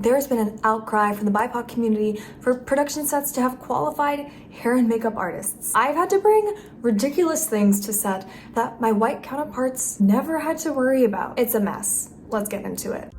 There's been an outcry from the BIPOC community for production sets to have qualified hair and makeup artists. I've had to bring ridiculous things to set that my white counterparts never had to worry about. It's a mess. Let's get into it.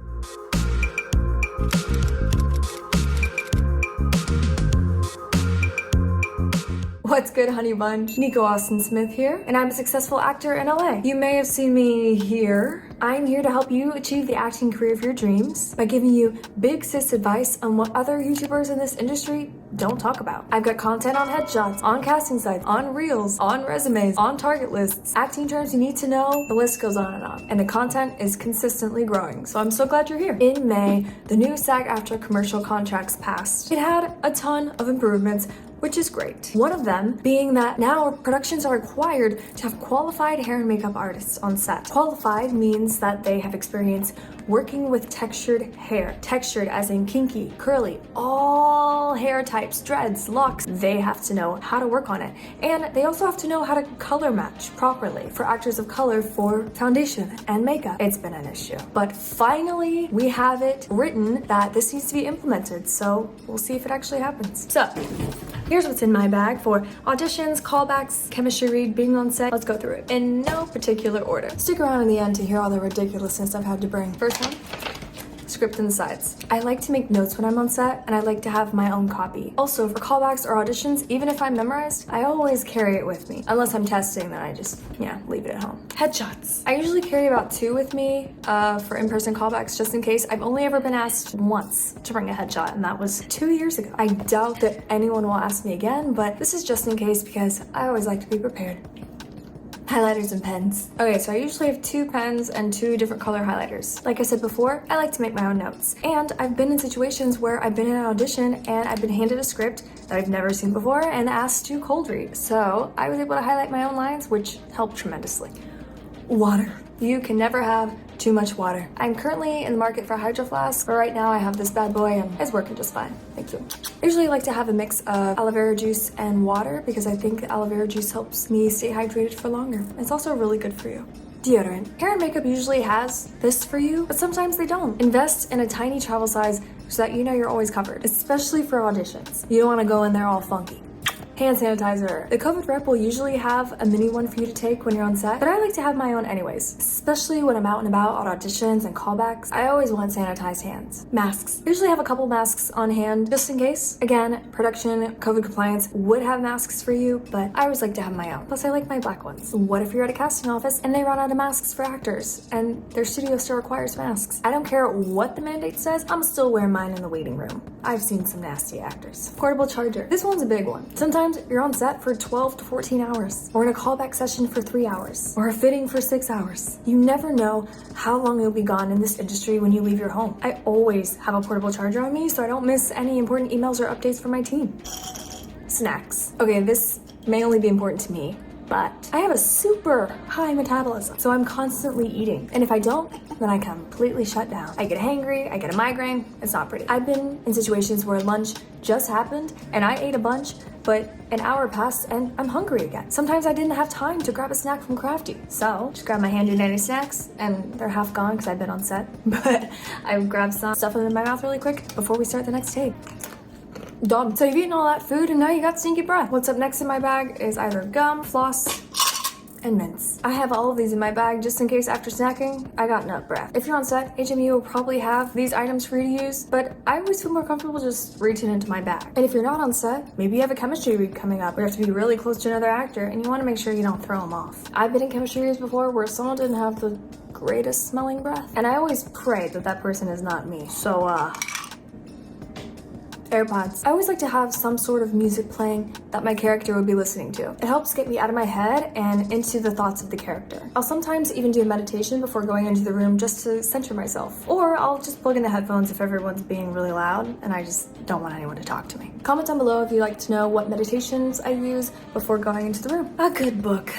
What's good, honey bun? Nico Austin Smith here, and I'm a successful actor in LA. You may have seen me here. I'm here to help you achieve the acting career of your dreams by giving you big sis advice on what other YouTubers in this industry don't talk about. I've got content on headshots, on casting sites, on reels, on resumes, on target lists, acting terms you need to know, the list goes on. And the content is consistently growing, so I'm so glad you're here. In May, the new SAG-AFTRA commercial contracts passed. It had a ton of improvements, which is great. One of them being that now productions are required to have qualified hair and makeup artists on set. Qualified means that they have experience working with textured hair. Textured as in kinky, curly, all hair types, dreads, locks. They have to know how to work on it. And they also have to know how to color match properly for actors of color for foundation and makeup. It's been an issue. But finally, we have it written that this needs to be implemented. So we'll see if it actually happens. So, here's what's in my bag for auditions, callbacks, chemistry read, being on set. Let's go through it in no particular order. Stick around in the end to hear all the ridiculousness I've had to bring. First one, script and sides. I like to make notes when I'm on set, and I like to have my own copy. Also, for callbacks or auditions, even if I'm memorized, I always carry it with me. Unless I'm testing, then I just, leave it at home. Headshots. I usually carry about 2 with me for in-person callbacks, just in case. I've only ever been asked once to bring a headshot, and that was 2 years ago. I doubt that anyone will ask me again, but this is just in case because I always like to be prepared. Highlighters and pens. Okay, so I usually have 2 pens and 2 different color highlighters. Like I said before, I like to make my own notes. And I've been in situations where I've been in an audition and I've been handed a script that I've never seen before and asked to cold read. So I was able to highlight my own lines, which helped tremendously. Water. You can never have too much water. I'm currently in the market for a Hydro Flask, but right now I have this bad boy and it's working just fine. Thank you. I usually like to have a mix of aloe vera juice and water because I think aloe vera juice helps me stay hydrated for longer. It's also really good for you. Deodorant. Hair and makeup usually has this for you, but sometimes they don't. Invest in a tiny travel size so that you know you're always covered, especially for auditions. You don't want to go in there all funky. Hand sanitizer. The COVID rep will usually have a mini one for you to take when you're on set, but I like to have my own anyways, especially when I'm out and about on auditions and callbacks. I always want sanitized hands. Masks. I usually have a couple masks on hand just in case. Again, production, COVID compliance would have masks for you, but I always like to have my own. Plus I like my black ones. What if you're at a casting office and they run out of masks for actors and their studio still requires masks? I don't care what the mandate says, I'm still wearing mine in the waiting room. I've seen some nasty actors. Portable charger. This one's a big one. Sometimes you're on set for 12 to 14 hours, or in a callback session for 3 hours, or a fitting for 6 hours. You never know how long you'll be gone in this industry when you leave your home. I always have a portable charger on me so I don't miss any important emails or updates from my team. Snacks. Okay, this may only be important to me, but I have a super high metabolism, so I'm constantly eating. And if I don't, then I completely shut down. I get hangry, I get a migraine, it's not pretty. I've been in situations where lunch just happened and I ate a bunch, but an hour passed and I'm hungry again. Sometimes I didn't have time to grab a snack from Crafty. So just grab my handy dandy snacks and they're half gone because I've been on set. But I grabbed some, stuff them in my mouth really quick before we start the next take. Dumb. So you've eaten all that food and now you got stinky breath. What's up next in my bag is either gum, floss, and mints. I have all of these in my bag just in case after snacking, I got nut breath. If you're on set, HMU will probably have these items for you to use, but I always feel more comfortable just reaching into my bag. And if you're not on set, maybe you have a chemistry read coming up, or you have to be really close to another actor, and you want to make sure you don't throw them off. I've been in chemistry reads before where someone didn't have the greatest smelling breath, and I always pray that that person is not me. So, AirPods. I always like to have some sort of music playing that my character would be listening to. It helps get me out of my head and into the thoughts of the character. I'll sometimes even do a meditation before going into the room just to center myself. Or I'll just plug in the headphones if everyone's being really loud and I just don't want anyone to talk to me. Comment down below if you'd like to know what meditations I use before going into the room. A good book.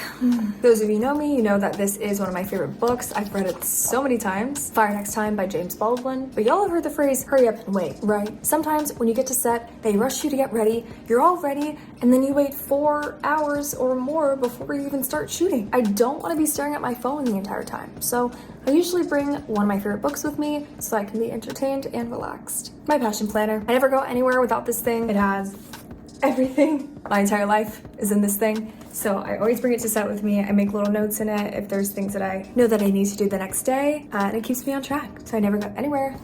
Those of you who know me, you know that this is one of my favorite books. I've read it so many times. Fire Next Time by James Baldwin. But y'all have heard the phrase, hurry up and wait, right? Sometimes when you get get to set, they rush you to get ready, you're all ready, and then you wait 4 hours or more before you even start shooting. I don't want to be staring at my phone the entire time, so I usually bring one of my favorite books with me so I can be entertained and relaxed. My passion planner. I never go anywhere without this thing. It has everything. My entire life is in this thing. So I always bring it to set with me. I make little notes in it if there's things that I know that I need to do the next day, and it keeps me on track. So I never go anywhere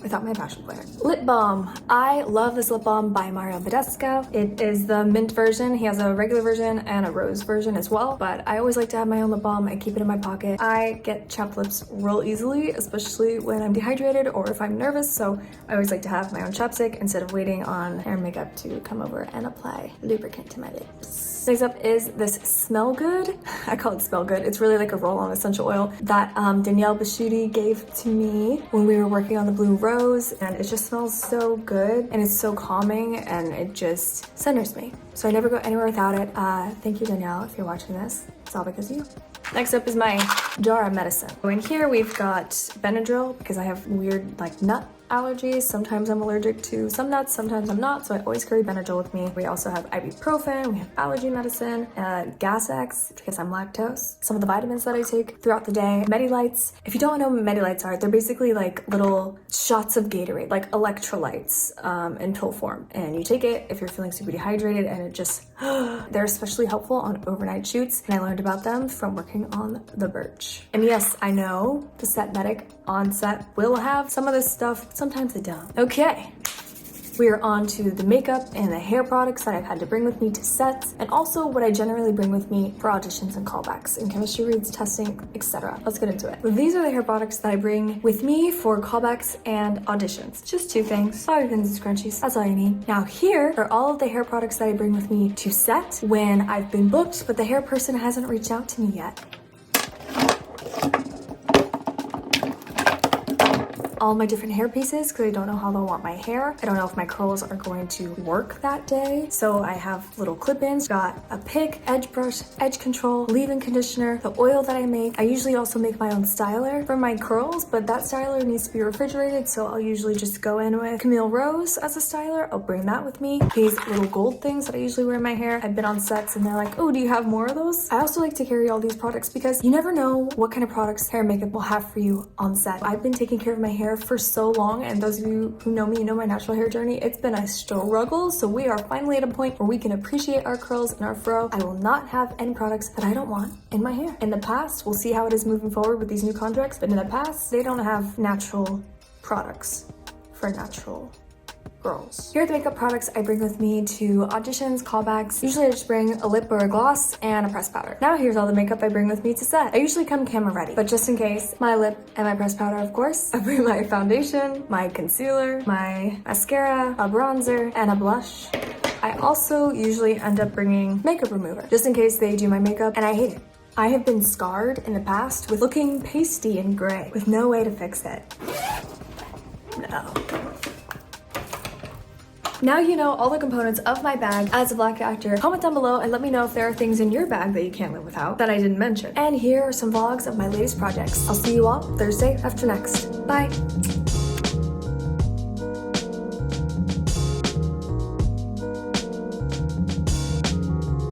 without my passion planner. Lip balm. I love this lip balm by Mario Badescu. It is the mint version. He has a regular version and a rose version as well, but I always like to have my own lip balm. I keep it in my pocket. I get chapped lips real easily, especially when I'm dehydrated or if I'm nervous, so I always like to have my own chapstick instead of waiting on hair and makeup to come over and apply lubricant to my lips. Next up is this Smell Good. I call it Smell Good. It's really like a roll-on essential oil that Danielle Bashuti gave to me when we were working on the Blue Rose, and it just smells so good and it's so calming and it just centers me. So I never go anywhere without it. Thank you, Danielle, if you're watching this. It's all because of you. Next up is my jar of medicine. So in here we've got Benadryl because I have weird like nut allergies. Sometimes I'm allergic to some nuts, sometimes I'm not, so I always carry Benadryl with me. We also have ibuprofen, we have allergy medicine, Gas-X because I'm lactose, some of the vitamins that I take throughout the day, Medilights. If you don't know what Medilights are, they're basically like little shots of Gatorade, like electrolytes in pill form, and you take it if you're feeling super dehydrated, and it just they're especially helpful on overnight shoots, and I learned about them from working on The Birch. And yes, I know the set medic on set will have some of this stuff, sometimes they don't. Okay, we are on to the makeup and the hair products that I've had to bring with me to sets, and also what I generally bring with me for auditions and callbacks and chemistry reads, testing, etc. Let's get into it. These are the hair products that I bring with me for callbacks and auditions. Just 2 things, bobby pins and scrunchies, that's all you need. Now here are all of the hair products that I bring with me to set when I've been booked, but the hair person hasn't reached out to me yet. All my different hair pieces because I don't know how they'll want my hair. I don't know if my curls are going to work that day. So I have little clip-ins, got a pick, edge brush, edge control, leave-in conditioner, the oil that I make. I usually also make my own styler for my curls, but that styler needs to be refrigerated, so I'll usually just go in with Camille Rose as a styler. I'll bring that with me. These little gold things that I usually wear in my hair. I've been on sets and they're like, oh, do you have more of those? I also like to carry all these products because you never know what kind of products hair and makeup will have for you on set. I've been taking care of my hair for so long, and those of you who know me, you know my natural hair journey. It's been a struggle, so we are finally at a point where we can appreciate our curls and our fro. I will not have any products that I don't want in my hair. In the past, we'll see how it is moving forward with these new contracts, but in the past, they don't have natural products for natural girls. Here are the makeup products I bring with me to auditions, callbacks. Usually I just bring a lip or a gloss and a pressed powder. Now here's all the makeup I bring with me to set. I usually come camera ready, but just in case, my lip and my pressed powder, of course. I bring my foundation, my concealer, my mascara, a bronzer, and a blush. I also usually end up bringing makeup remover, just in case they do my makeup and I hate it. I have been scarred in the past with looking pasty and gray with no way to fix it. No. Now you know all the components of my bag as a Black actor. Comment down below and let me know if there are things in your bag that you can't live without that I didn't mention. And here are some vlogs of my latest projects. I'll see you all Thursday after next. Bye.